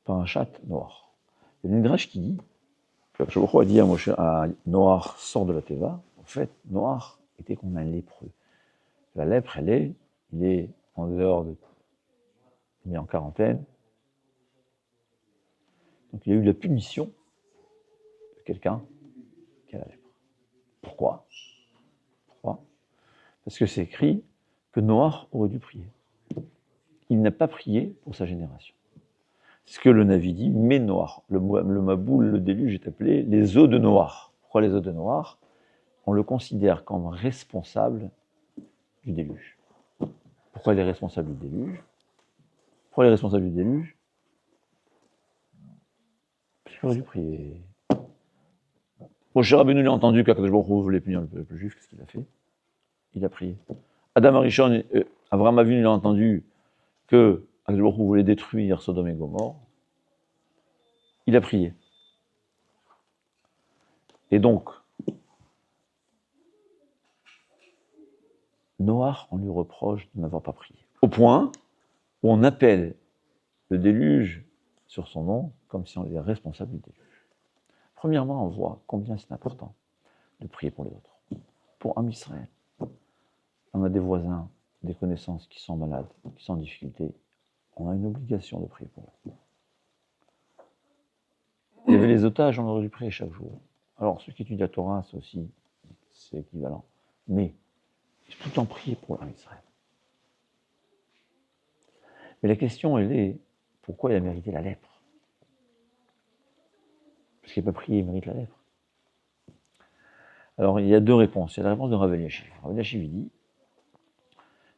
Parashat Noach. Il y a une Midrash qui dit, que Akadosh Baruch Hu a dit à Noach, sort de la Teva. En fait, Noach était comme un lépreux. La lèpre, il est en dehors de, il est en quarantaine. Donc il y a eu la punition de quelqu'un qui a la lèpre. Pourquoi? Parce que c'est écrit que Noach aurait dû prier. Il n'a pas prié pour sa génération. C'est ce que le Navi dit, mais Noach. Le Maboul, le déluge est appelé les eaux de Noach. Pourquoi les eaux de Noach? On le considère comme responsable du déluge. Pourquoi il est responsable du déluge? Pourquoi il est responsable du déluge? Parce qu'il aurait dû prier. Moshe Rabbeinu l'a entendu qu'Akadosh Baruch Hu voulait punir le peuple juif, qu'est-ce qu'il a fait? Il a prié. Adam Arishon, Avraham Avinu l'a entendu que Akadosh Baruch Hu voulait détruire Sodome et Gomorrhe. Il a prié. Et donc, Noach, on lui reproche de n'avoir pas prié. Au point où on appelle le déluge sur son nom comme si on était responsable du déluge. Premièrement, on voit combien c'est important de prier pour les autres. Pour Am Israël, on a des voisins, des connaissances qui sont malades, qui sont en difficulté. On a une obligation de prier pour eux. Il y avait les otages, on aurait dû prier chaque jour. Alors, ceux qui étudient la Torah, c'est équivalent. Mais, il faut tout le temps prier pour Am Israël. Mais la question, elle est, pourquoi il a mérité la lèpre? Parce qu'il n'a pas prié, il mérite la lèpre. Alors, il y a deux réponses. Il y a la réponse de Rav Eliashiv. Rav Eliashiv, il dit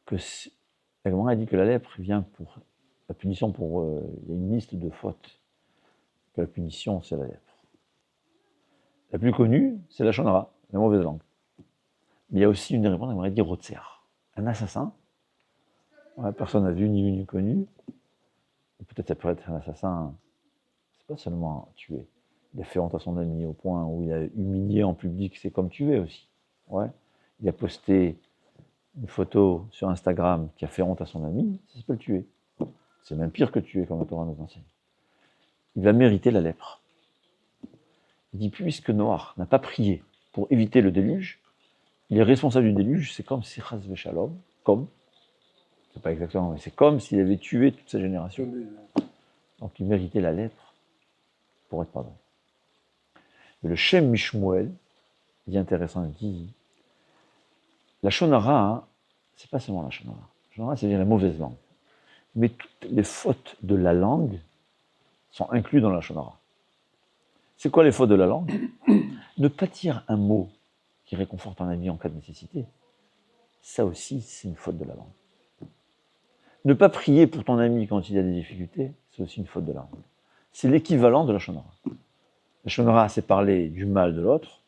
que la Gemara dit que la lèpre vient pour la punition il y a une liste de fautes, que la punition, c'est la lèpre. La plus connue, c'est la shonara, la mauvaise langue. Mais il y a aussi une réponse, la Gemara dit Rotser. Un assassin, personne n'a vu ni connu, peut-être ça peut être un assassin, c'est pas seulement tuer. Il a fait honte à son ami au point où il a humilié en public, c'est comme tuer aussi. Ouais. Il a posté une photo sur Instagram qui a fait honte à son ami, ça s'appelle tuer. C'est même pire que tuer, comme la Torah nous enseigne. Il va mériter la lèpre. Il dit, puisque Noach n'a pas prié pour éviter le déluge, il est responsable du déluge, c'est comme si Chas Veshalom, c'est pas exactement, mais c'est comme s'il avait tué toute sa génération. Donc il méritait la lèpre pour être pardonné. Mais le Shem Mishmuel, il est intéressant, il dit, la shonara, c'est pas seulement la shonara. La shonara, c'est-à-dire la mauvaise langue. Mais toutes les fautes de la langue sont incluses dans la shonara. C'est quoi les fautes de la langue? Ne pas dire un mot qui réconforte un ami en cas de nécessité, ça aussi, c'est une faute de la langue. Ne pas prier pour ton ami quand il y a des difficultés, c'est aussi une faute de la langue. C'est l'équivalent de la shonara. La shonara, c'est parler du mal de l'autre,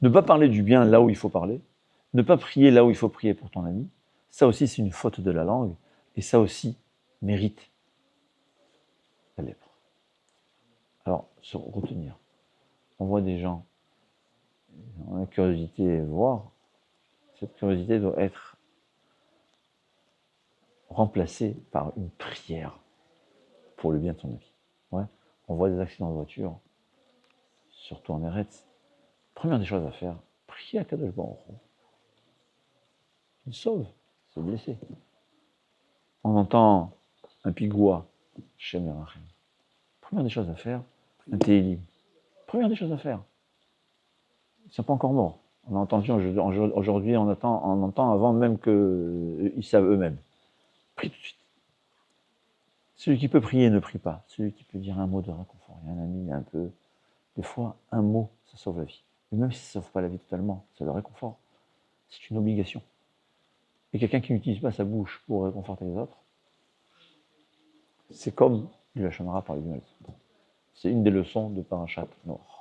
ne pas parler du bien là où il faut parler, ne pas prier là où il faut prier pour ton ami, ça aussi, c'est une faute de la langue, et ça aussi mérite la lèpre. Alors, se retenir. On voit des gens, on a curiosité à voir, cette curiosité doit être remplacée par une prière pour le bien de son ami. Ouais. On voit des accidents de voiture, surtout en Eretz. Première des choses à faire, prier à Kadosh Baruch Hu. Il sauve, c'est blessé. On entend un pigoua, Shem Yerachem. Première des choses à faire, un Télim. Première des choses à faire. Ils ne sont pas encore morts. On a entendu aujourd'hui, on entend avant même qu'ils savent eux-mêmes. Prie tout de suite. Celui qui peut prier ne prie pas. Celui qui peut dire un mot de réconfort. Il y a un ami, un peu. Des fois, un mot, ça sauve la vie. Et même si ça ne sauve pas la vie totalement, ça le réconfort. C'est une obligation. Et quelqu'un qui n'utilise pas sa bouche pour réconforter les autres, c'est comme du lachon hara par lui-même. C'est une des leçons de Parashat Noach.